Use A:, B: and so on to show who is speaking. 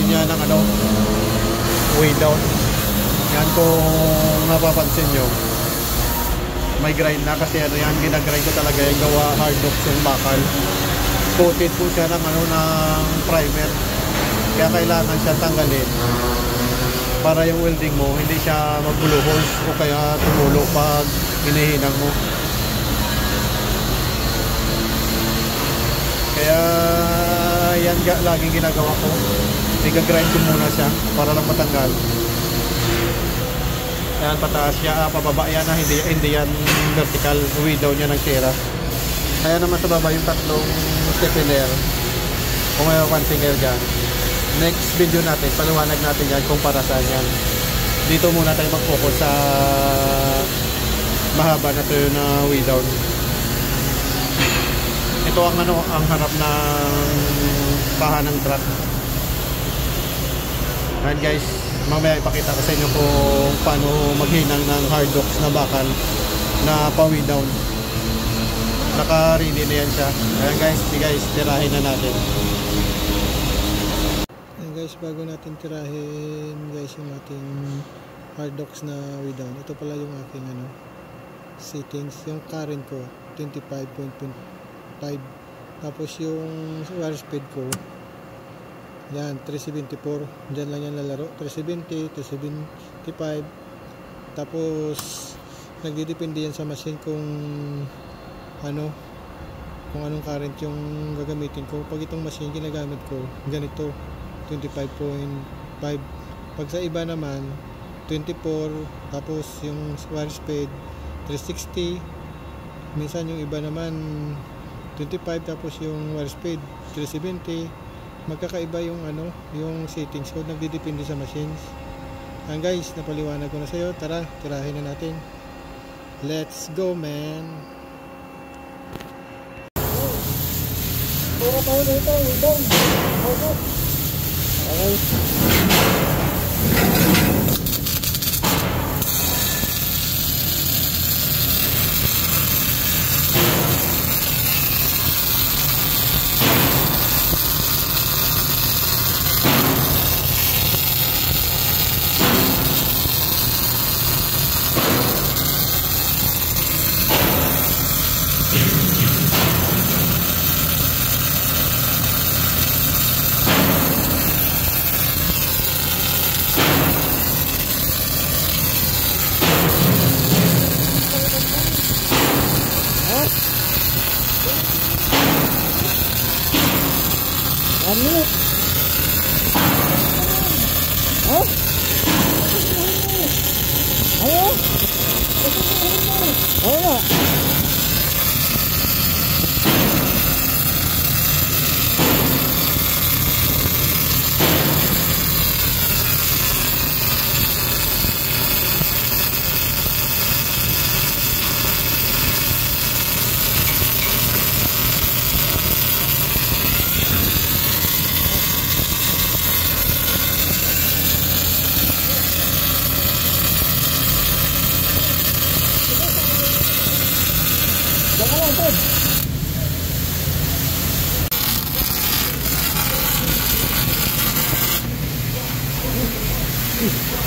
A: natin yan ng ano, way down. Yan, kung napapansin nyo, may grind na kasi ano yan, ginagrind ko talaga yung gawa hard box yung bakal. Coated po siya ng ano, ng primer, kaya kailangan siya tanggalin para yung welding mo hindi siya magbulo holes o kaya tumulo pag hinihinang mo. Kaya yan laging ginagawa ko, i-grind ko muna siya para lang matanggal. Ayan, pataas siya, pababa yan na, hindi yan vertical, way down yan ng tira. Kaya naman sa baba yung tatlong stepper kung may one finger dyan. Next video natin, paliwanag natin yan kung para saan yan. Dito muna tayo mag-focus sa mahaba na ito na way down. Ito ang ano, ang harap ng paha ng truck. Ayan guys, mamaya ipakita ko sa inyo kung paano maghinang ng hard box na bakal na pa-way down. Naka-ready na yan siya. Ayan guys, tirahin na natin. Ayan guys, bago natin tirahin guys yung ating hard box na way down, ito pala yung aking ano, settings. Yung current ko 25.5, tapos yung wire speed ko yan 374, dyan lang yan lalaro, 370, 375. Tapos nagdidepende yan sa machine kung ano, kung anong current yung gagamitin ko. Pag itong machine ginagamit ko ganito, 25.5. pag sa iba naman 24, tapos yung wire speed 360. Minsan yung iba naman 25, tapos yung wire speed 370. Magkakaiba yung ano, yung settings ko, nagdidepende sa machines. Ayan guys, napaliwanag ko na sa iyo. Tara, tirahin na natin. Let's go man. Okay. Ano? Oh? Ayo? Ayo? Jangan